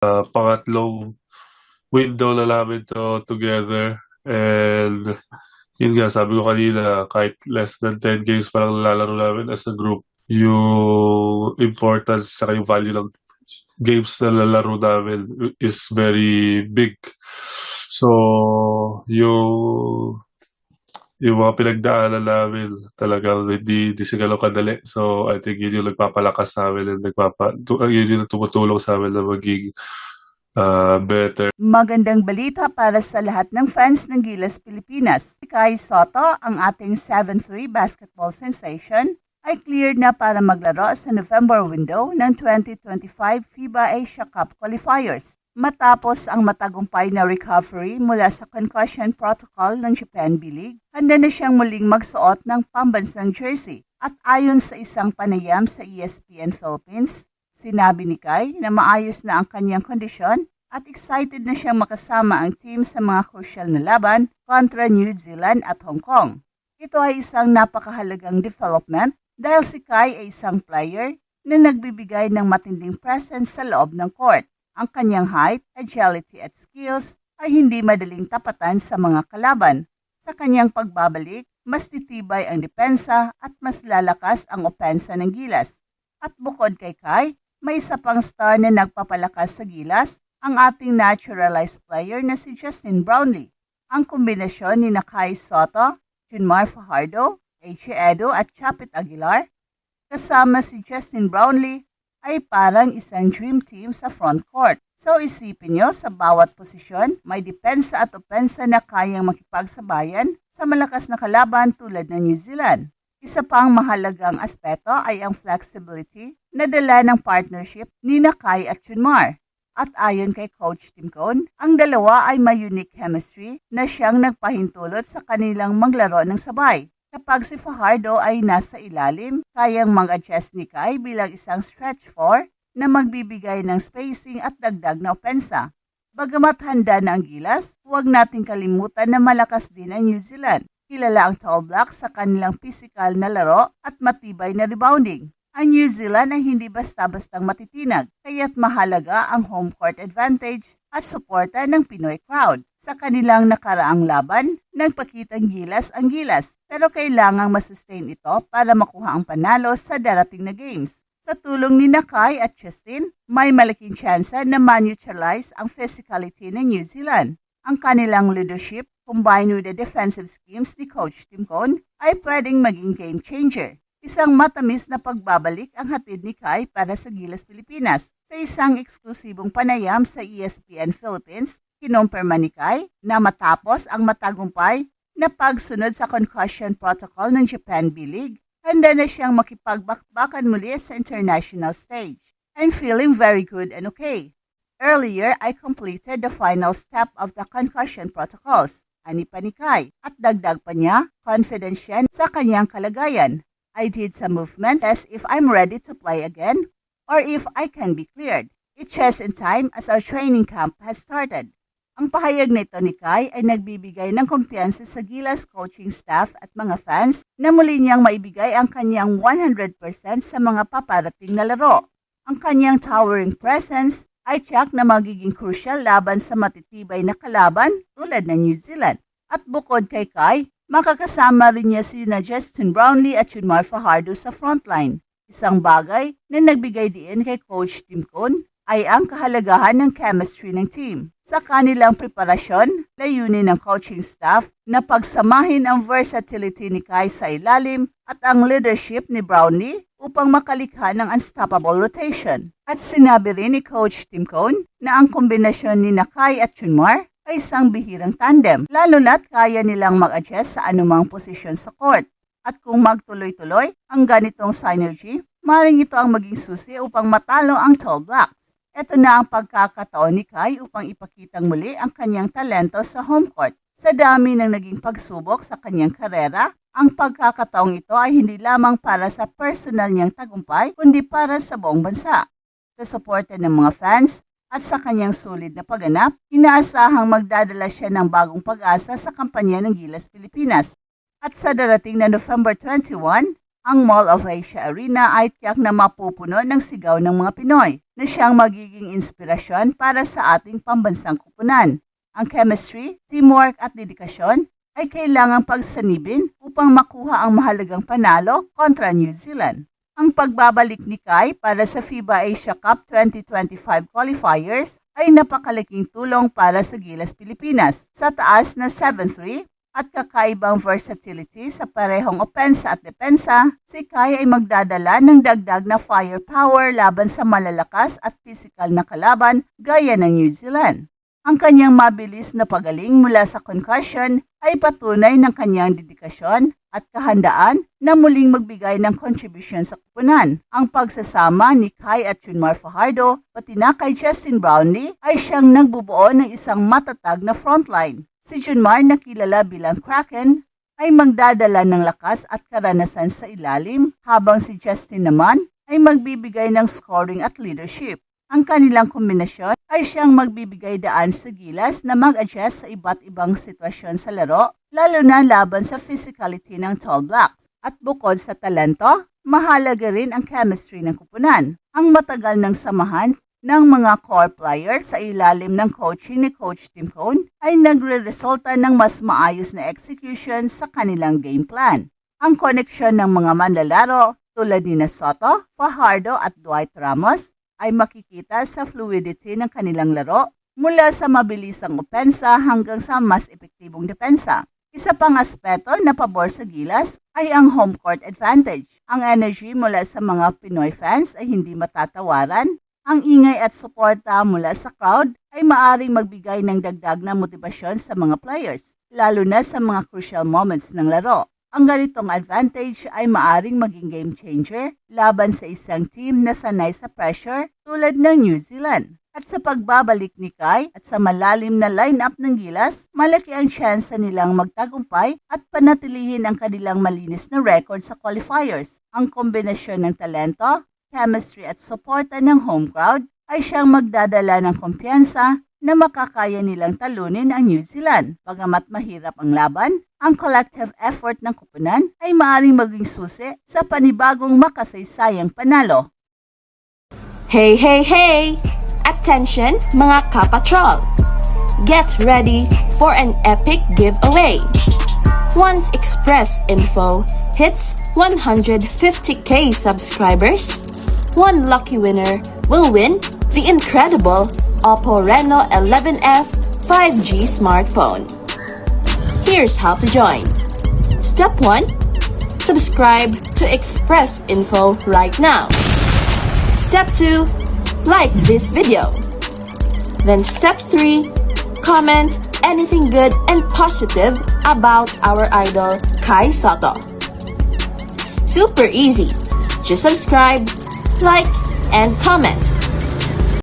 pangatlong window na namin together. And yun nga, sabi ko kanina, kahit less than 10 games pa lang nalalaro namin as a group, yung importance saka yung value ng games na lalaro namin is very big. So, yung mga pinagdaanan namin talagang hindi siya ganun kadali. So, I think yun yung nagpapalakas sa amin and yun yung tumutulong sa amin na maging better. Magandang balita para sa lahat ng fans ng Gilas Pilipinas. Si Kai Soto, ang ating 7-3 basketball sensation, ay cleared na para maglaro sa November window ng 2025 FIBA Asia Cup qualifiers. Matapos ang matagumpay na recovery mula sa concussion protocol ng Japan B-League, handa na siyang muling magsuot ng pambansang jersey. At ayon sa isang panayam sa ESPN Philippines, sinabi ni Kai na maayos na ang kanyang kondisyon at excited na siyang makasama ang team sa mga crucial na laban kontra New Zealand at Hong Kong. Ito ay isang napakahalagang development dahil si Kai ay isang player na nagbibigay ng matinding presence sa loob ng court. Ang kanyang height, agility at skills ay hindi madaling tapatan sa mga kalaban. Sa kanyang pagbabalik, mas titibay ang depensa at mas lalakas ang opensa ng Gilas. At bukod kay Kai, may isa pang star na nagpapalakas sa Gilas, ang ating naturalized player na si Justin Brownlee. Ang kombinasyon ni Kai Soto, Junmar Fajardo, AJ Edo at Chapit Aguilar, kasama si Justin Brownlee, ay parang isang dream team sa front court. So isipin nyo, sa bawat posisyon, may depensa at opensa na kayang makipagsabayan sa malakas na kalaban tulad ng New Zealand. Isa pang mahalagang aspeto ay ang flexibility na dala ng partnership ni Kai at Junmar. At ayon kay Coach Tim Cone, ang dalawa ay may unique chemistry na siyang nagpahintulot sa kanilang maglaro ng sabay. Kapag si Fajardo ay nasa ilalim, kayang mag-adjust ni Kai bilang isang stretch 4 na magbibigay ng spacing at dagdag na opensa. Bagamat handa na ang Gilas, huwag nating kalimutan na malakas din ang New Zealand. Kilala ang Tall Blacks sa kanilang physical na laro at matibay na rebounding. Ang New Zealand ay hindi basta-bastang matitinag, kaya't mahalaga ang home court advantage at suporta ng Pinoy crowd. Sa kanilang nakaraang laban, nagpakitang gilas ang Gilas, pero kailangang masustain ito para makuha ang panalo sa darating na games. Sa tulong ni Kai at Justin, may malaking tsansa na ma-neutralize ang physicality ng New Zealand. Ang kanilang leadership, combined with the defensive schemes ni Coach Tim Cone, ay pwedeng maging game changer. Isang matamis na pagbabalik ang hatid ni Kai para sa Gilas Pilipinas. Sa isang eksklusibong panayam sa ESPN Philippines, kinumpirma ni Kai na matapos ang matagumpay na pagsunod sa concussion protocol ng Japan B-League, handa na siyang makipagbakbakan muli sa international stage. I'm feeling very good and okay. Earlier, I completed the final step of the concussion protocols, ani pa ni Kai, at dagdag pa niya, confident siya sa kanyang kalagayan. I did some movements as if I'm ready to play again or if I can be cleared. It's just in time as our training camp has started. Ang pahayag na ito ni Kai ay nagbibigay ng kumpiyansa sa Gilas coaching staff at mga fans na muli niyang maibigay ang kanyang 100% sa mga paparating na laro. Ang kanyang towering presence ay tiyak na magiging crucial laban sa matitibay na kalaban tulad ng New Zealand. At bukod kay Kai, makakasama rin niya sina Justin Brownlee at Junmar Fajardo sa frontline. Isang bagay na nagbigay diin kay Coach Tim Cone ay ang kahalagahan ng chemistry ng team. Sa kanilang preparasyon, layunin ng coaching staff na pagsamahin ang versatility ni Kai sa ilalim at ang leadership ni Brownlee upang makalikha ng unstoppable rotation. At sinabi rin ni Coach Tim Cone na ang kombinasyon ni Kai at Junmar ay isang bihirang tandem, lalo na't kaya nilang mag-adjust sa anumang posisyon sa court. At kung magtuloy-tuloy ang ganitong synergy, maring ito ang maging susi upang matalo ang Tall Blacks. Ito na ang pagkakataon ni Kai upang ipakitang muli ang kanyang talento sa home court. Sa dami ng naging pagsubok sa kanyang karera, ang pagkakataong ito ay hindi lamang para sa personal niyang tagumpay, kundi para sa buong bansa. Sa suporta ng mga fans at sa kanyang sulit na pagganap, inaasahang magdadala siya ng bagong pag-asa sa kampanya ng Gilas Pilipinas. At sa darating na November 21, ang Mall of Asia Arena ay tiyak na mapupuno ng sigaw ng mga Pinoy na siyang magiging inspirasyon para sa ating pambansang kupunan. Ang chemistry, teamwork at dedikasyon ay kailangang pagsanibin upang makuha ang mahalagang panalo kontra New Zealand. Ang pagbabalik ni Kai para sa FIBA Asia Cup 2025 qualifiers ay napakalaking tulong para sa Gilas Pilipinas sa taas na 7-3 at kakaibang versatility sa parehong opensa at depensa. Si Kai ay magdadala ng dagdag na firepower laban sa malalakas at physical na kalaban gaya ng New Zealand. Ang kanyang mabilis na pagaling mula sa concussion ay patunay ng kanyang dedikasyon at kahandaan na muling magbigay ng contribution sa kupunan. Ang pagsasama ni Kai at Junmar Fajardo pati na kay Justin Brownlee ay siyang nagbubuo ng isang matatag na frontline. Si Junmar na kilala bilang Kraken ay magdadala ng lakas at karanasan sa ilalim habang si Justin naman ay magbibigay ng scoring at leadership. Ang kanilang kombinasyon ay siyang magbibigay daan sa Gilas na mag-adjust sa iba't ibang sitwasyon sa laro, lalo na laban sa physicality ng Tall Blacks. At bukod sa talento, mahalaga rin ang chemistry ng kupunan. Ang matagal ng samahan ng mga core players sa ilalim ng coaching ni Coach Tim Cone ay nagre-resulta ng mas maayos na execution sa kanilang game plan. Ang koneksyon ng mga manlalaro tulad ni Soto, Fajardo at Dwight Ramos ay makikita sa fluidity ng kanilang laro mula sa mabilisang opensa hanggang sa mas epektibong depensa. Isa pang aspeto na pabor sa Gilas ay ang home court advantage. Ang energy mula sa mga Pinoy fans ay hindi matatawaran. Ang ingay at suporta mula sa crowd ay maaring magbigay ng dagdag na motibasyon sa mga players, lalo na sa mga crucial moments ng laro. Ang ganitong advantage ay maaring maging game changer laban sa isang team na sanay sa pressure tulad ng New Zealand. At sa pagbabalik ni Kai at sa malalim na lineup ng Gilas, malaki ang tsansa nilang magtagumpay at panatilihin ang kanilang malinis na record sa qualifiers. Ang kombinasyon ng talento, chemistry at suporta ng home crowd ay siyang magdadala ng kumpiyansa na makakaya nilang talunin ang New Zealand. Bagamat mahirap ang laban, ang collective effort ng kupunan ay maaaring maging susi sa panibagong makasaysayang panalo. Hey, hey, hey! Attention mga kapatrol! Get ready for an epic giveaway! Once Express Info hits 150k subscribers, one lucky winner will win the incredible Oppo Reno 11F 5G smartphone. Here's how to join. Step 1. Subscribe to Express Info right now. Step 2. Like this video. Then step 3. Comment anything good and positive about our idol Kai Soto. Super easy. Just subscribe, like, and comment.